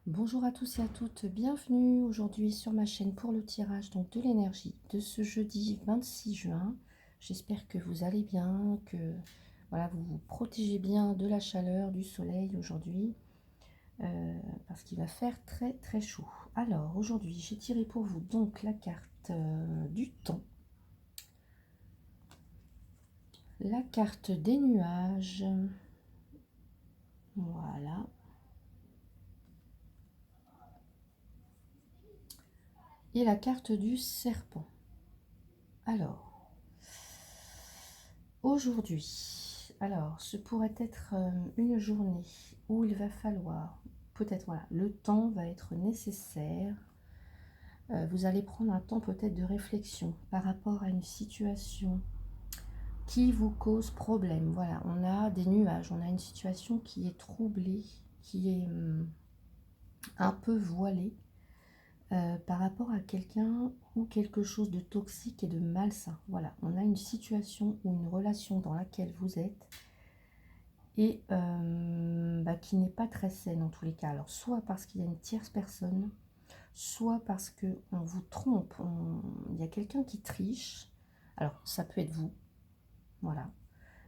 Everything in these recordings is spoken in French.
Bonjour à tous et à toutes, bienvenue aujourd'hui sur ma chaîne pour le tirage donc de l'énergie de ce jeudi 26 juin. J'espère que vous allez bien, que voilà, vous vous protégez bien de la chaleur, du soleil aujourd'hui, parce qu'il va faire très très chaud. Alors aujourd'hui j'ai tiré pour vous donc la carte du temps, la carte des nuages, voilà, et la carte du serpent. Alors, aujourd'hui, alors ce pourrait être une journée où il va falloir, peut-être voilà, le temps va être nécessaire. Vous allez prendre un temps peut-être de réflexion par rapport à une situation qui vous cause problème. Voilà, on a des nuages, on a une situation qui est troublée, qui est un peu voilée par rapport à quelqu'un ou quelque chose de toxique et de malsain. Voilà, on a une situation ou une relation dans laquelle vous êtes et qui n'est pas très saine en tous les cas. Alors soit parce qu'il y a une tierce personne, soit parce qu'on vous trompe, il y a quelqu'un qui triche. Alors ça peut être vous, voilà,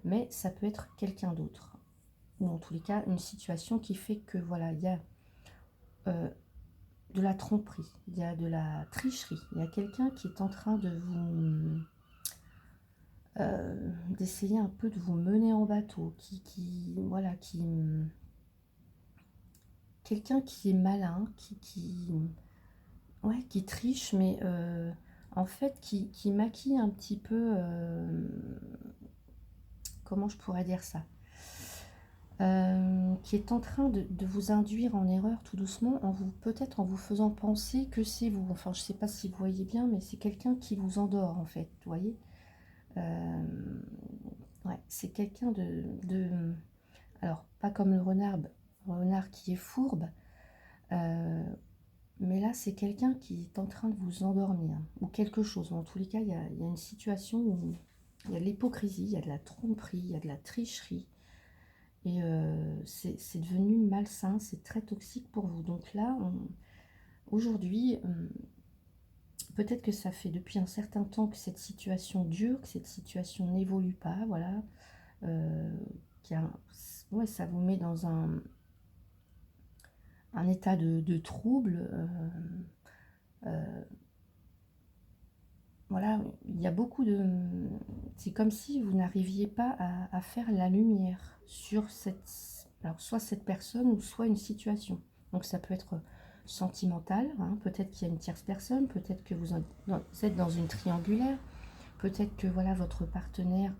mais ça peut être quelqu'un d'autre. Ou en tous les cas, une situation qui fait que voilà, il y a de la tromperie, il y a de la tricherie, il y a quelqu'un qui est en train de vous... d'essayer un peu de vous mener en bateau, voilà, quelqu'un qui est malin, ouais, qui triche, mais en fait qui maquille un petit peu, comment je pourrais dire ça, qui est en train de vous induire en erreur tout doucement, peut-être en vous faisant penser que c'est vous. Enfin, je sais pas si vous voyez bien, mais c'est quelqu'un qui vous endort en fait, vous voyez. Ouais, c'est quelqu'un alors pas comme le renard qui est fourbe, mais là c'est quelqu'un qui est en train de vous endormir, ou quelque chose. En tous les cas, il y a une situation où il y a de l'hypocrisie, il y a de la tromperie, il y a de la tricherie, et c'est devenu malsain, c'est très toxique pour vous. Donc là, aujourd'hui, peut-être que ça fait depuis un certain temps que cette situation dure, que cette situation n'évolue pas, voilà, euh, ouais, ça vous met dans un état de trouble. Voilà, il y a beaucoup de... C'est comme si vous n'arriviez pas à faire la lumière sur alors soit cette personne ou soit une situation. Donc ça peut être sentimental, hein, peut-être qu'il y a une tierce personne, peut-être que vous êtes dans une triangulaire, peut-être que voilà votre partenaire,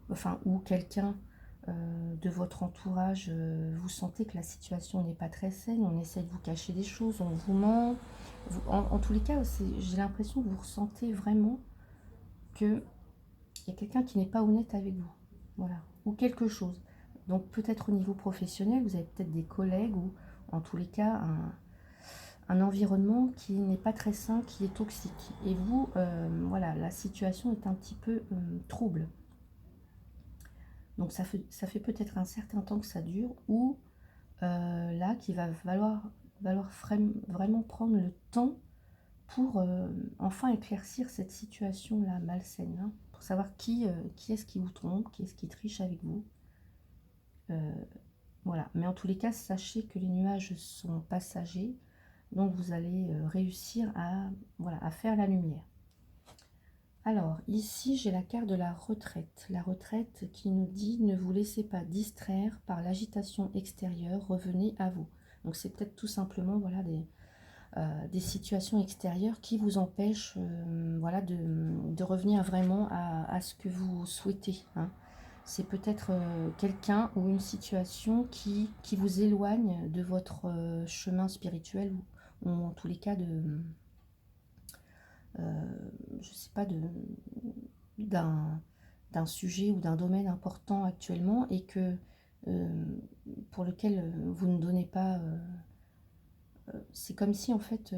enfin ou quelqu'un de votre entourage, vous sentez que la situation n'est pas très saine, on essaie de vous cacher des choses, on vous ment. En tous les cas, j'ai l'impression que vous ressentez vraiment qu'il y a quelqu'un qui n'est pas honnête avec vous. Voilà. Ou quelque chose. Donc peut-être au niveau professionnel, vous avez peut-être des collègues ou en tous les cas un environnement qui n'est pas très sain, qui est toxique. Et vous, voilà, la situation est un petit peu trouble. Donc ça fait peut-être un certain temps que ça dure, ou là qu'il va valoir vraiment prendre le temps pour enfin éclaircir cette situation-là malsaine, hein, pour savoir qui est-ce qui vous trompe, qui est-ce qui triche avec vous. Euh, voilà. Mais en tous les cas, sachez que les nuages sont passagers, donc vous allez réussir voilà, à faire la lumière. Alors, ici, j'ai la carte de la retraite. La retraite qui nous dit « Ne vous laissez pas distraire par l'agitation extérieure, revenez à vous ». Donc, c'est peut-être tout simplement voilà, des situations extérieures qui vous empêchent voilà, de revenir vraiment à ce que vous souhaitez, hein. C'est peut-être quelqu'un ou une situation qui vous éloigne de votre chemin spirituel, ou en tous les cas je sais pas, d'un sujet ou d'un domaine important actuellement, et que euh, pour lequel vous ne donnez pas... c'est comme si en fait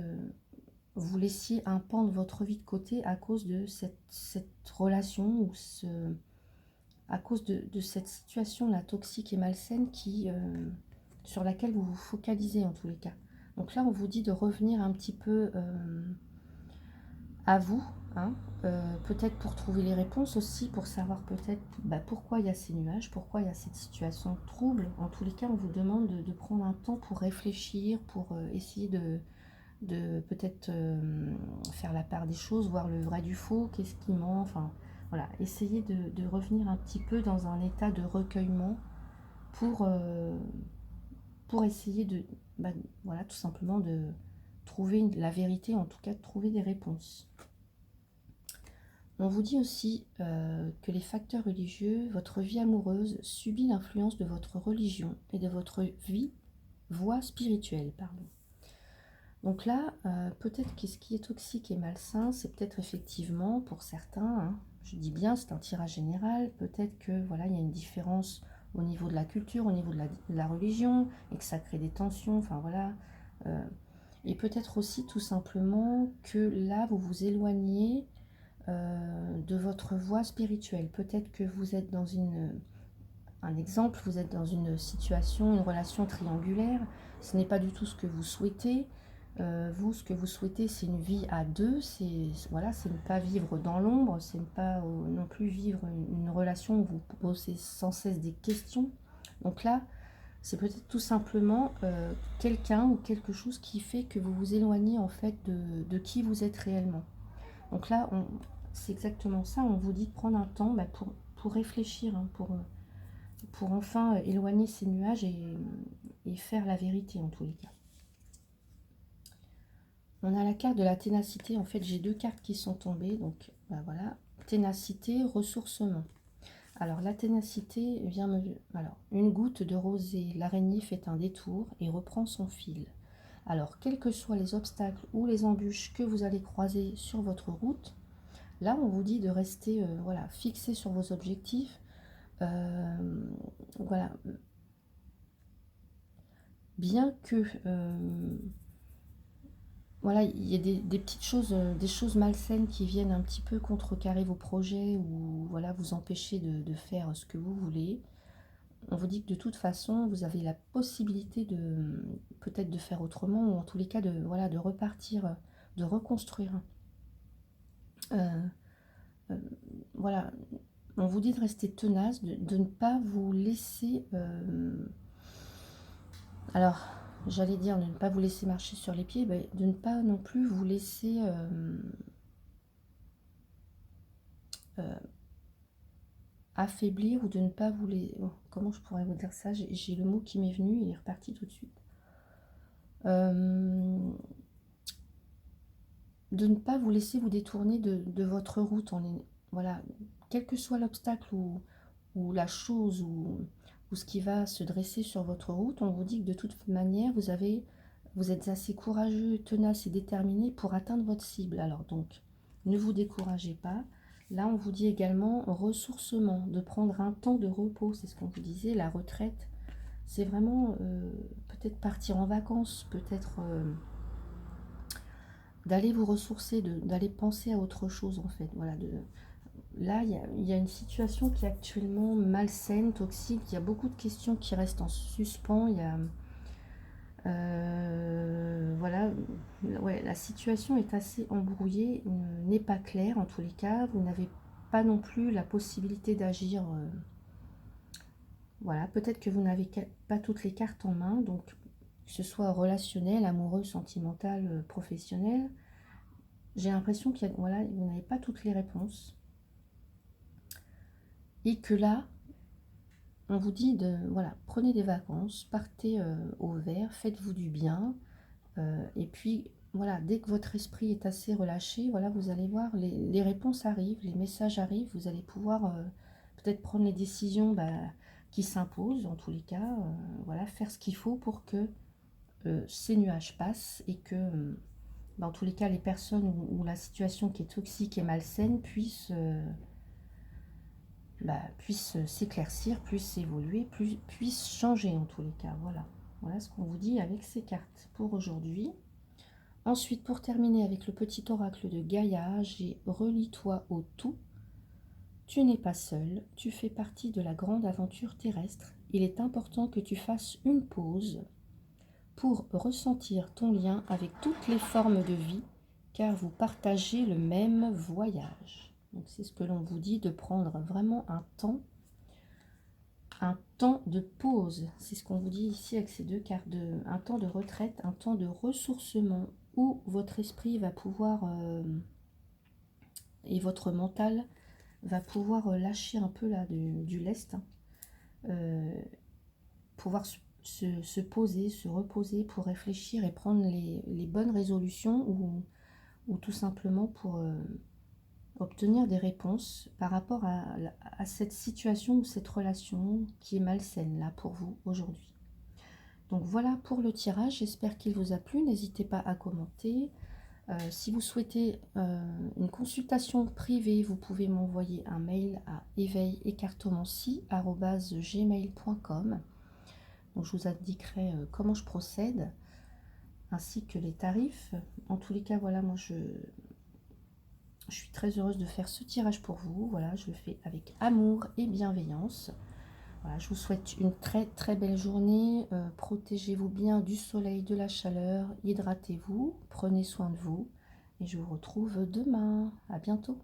vous laissiez un pan de votre vie de côté à cause de cette relation, ou à cause de cette situation là toxique et malsaine sur laquelle vous vous focalisez en tous les cas. Donc là, on vous dit de revenir un petit peu à vous, hein, peut-être pour trouver les réponses aussi, pour savoir peut-être pourquoi il y a ces nuages, pourquoi il y a cette situation trouble. En tous les cas, on vous demande de prendre un temps pour réfléchir, pour essayer de peut-être faire la part des choses, voir le vrai du faux, qu'est-ce qui ment, enfin voilà, essayer de revenir un petit peu dans un état de recueillement pour, pour essayer voilà, tout simplement de trouver la vérité, en tout cas de trouver des réponses. On vous dit aussi que les facteurs religieux, votre vie amoureuse subit l'influence de votre religion et de votre voie spirituelle, pardon. Donc là, peut-être que ce qui est toxique et malsain, c'est peut-être effectivement pour certains, hein, je dis bien, c'est un tirage général, peut-être que voilà, il y a une différence au niveau de la culture, au niveau de la religion, et que ça crée des tensions, enfin voilà. Et peut-être aussi tout simplement que là, vous vous éloignez de votre voie spirituelle. Peut-être que vous êtes dans un exemple, vous êtes dans une situation, une relation triangulaire, ce n'est pas du tout ce que vous souhaitez. Vous, ce que vous souhaitez, c'est une vie à deux, c'est voilà, c'est ne pas vivre dans l'ombre, c'est ne pas non plus vivre une relation où vous posez sans cesse des questions. Donc là, c'est peut-être tout simplement quelqu'un ou quelque chose qui fait que vous vous éloignez en fait de qui vous êtes réellement. Donc là, c'est exactement ça, on vous dit de prendre un temps pour réfléchir, hein, pour enfin éloigner ces nuages et faire la vérité en tous les cas. On a la carte de la ténacité, en fait j'ai deux cartes qui sont tombées, donc voilà, ténacité, ressourcement. Alors la ténacité vient me... Alors, une goutte de rosée, l'araignée fait un détour et reprend son fil. Alors, quels que soient les obstacles ou les embûches que vous allez croiser sur votre route, là on vous dit de rester voilà, fixé sur vos objectifs. Voilà, bien que voilà, il y a des petites choses, des choses malsaines qui viennent un petit peu contrecarrer vos projets ou voilà, vous empêcher de faire ce que vous voulez. On vous dit que de toute façon, vous avez la possibilité de peut-être de faire autrement ou en tous les cas de, voilà, de repartir, de reconstruire. Euh, euh, voilà, on vous dit de rester tenace, de ne pas vous laisser... alors, j'allais dire de ne pas vous laisser marcher sur les pieds, de ne pas non plus vous laisser affaiblir ou de ne pas vous les... oh, comment je pourrais vous dire ça? J'ai le mot qui m'est venu, il est reparti tout de suite. De ne pas vous laisser vous détourner de votre route. Voilà, quel que soit l'obstacle ou la chose ou ce qui va se dresser sur votre route, on vous dit que de toute manière, vous êtes assez courageux, tenace et déterminé pour atteindre votre cible. Alors donc, ne vous découragez pas. Là, on vous dit également ressourcement, de prendre un temps de repos. C'est ce qu'on vous disait, la retraite. C'est vraiment peut-être partir en vacances, peut-être d'aller vous ressourcer, d'aller penser à autre chose en fait. Voilà, là, il y a une situation qui est actuellement malsaine, toxique. Il y a beaucoup de questions qui restent en suspens. Il y a... voilà, ouais, la situation est assez embrouillée, n'est pas claire en tous les cas. Vous n'avez pas non plus la possibilité d'agir. Voilà, peut-être que vous n'avez pas toutes les cartes en main, donc que ce soit relationnel, amoureux, sentimental, professionnel. J'ai l'impression qu'il y a, voilà, vous n'avez pas toutes les réponses. Et que là, on vous dit de, voilà, prenez des vacances, partez au vert, faites-vous du bien. Et puis, voilà, dès que votre esprit est assez relâché, voilà, vous allez voir, les réponses arrivent, les messages arrivent, vous allez pouvoir peut-être prendre les décisions qui s'imposent, en tous les cas, voilà, faire ce qu'il faut pour que ces nuages passent et que, dans tous les cas, les personnes ou la situation qui est toxique et malsaine puissent s'éclaircir, puissent évoluer, puissent changer en tous les cas. Voilà, voilà ce qu'on vous dit avec ces cartes pour aujourd'hui. Ensuite, pour terminer avec le petit oracle de Gaïa, j'ai relis-toi au tout. Tu n'es pas seul, tu fais partie de la grande aventure terrestre. Il est important que tu fasses une pause pour ressentir ton lien avec toutes les formes de vie, car vous partagez le même voyage. Donc c'est ce que l'on vous dit, de prendre vraiment un temps de pause. C'est ce qu'on vous dit ici avec ces 2 cartes, un temps de retraite, un temps de ressourcement, où votre esprit va pouvoir, et votre mental va pouvoir lâcher un peu là du lest, hein, pouvoir se poser, se reposer pour réfléchir et prendre les bonnes résolutions, ou tout simplement pour obtenir des réponses par rapport à cette situation ou cette relation qui est malsaine là pour vous aujourd'hui. Donc voilà pour le tirage, j'espère qu'il vous a plu. N'hésitez pas à commenter. Si vous souhaitez une consultation privée, vous pouvez m'envoyer un mail à éveil-et-cartomancie@gmail.com. Donc je vous indiquerai comment je procède, ainsi que les tarifs. En tous les cas, voilà, moi je suis très heureuse de faire ce tirage pour vous. Voilà, je le fais avec amour et bienveillance. Voilà, je vous souhaite une très très belle journée. Protégez-vous bien du soleil, de la chaleur. Hydratez-vous, prenez soin de vous. Et je vous retrouve demain. À bientôt.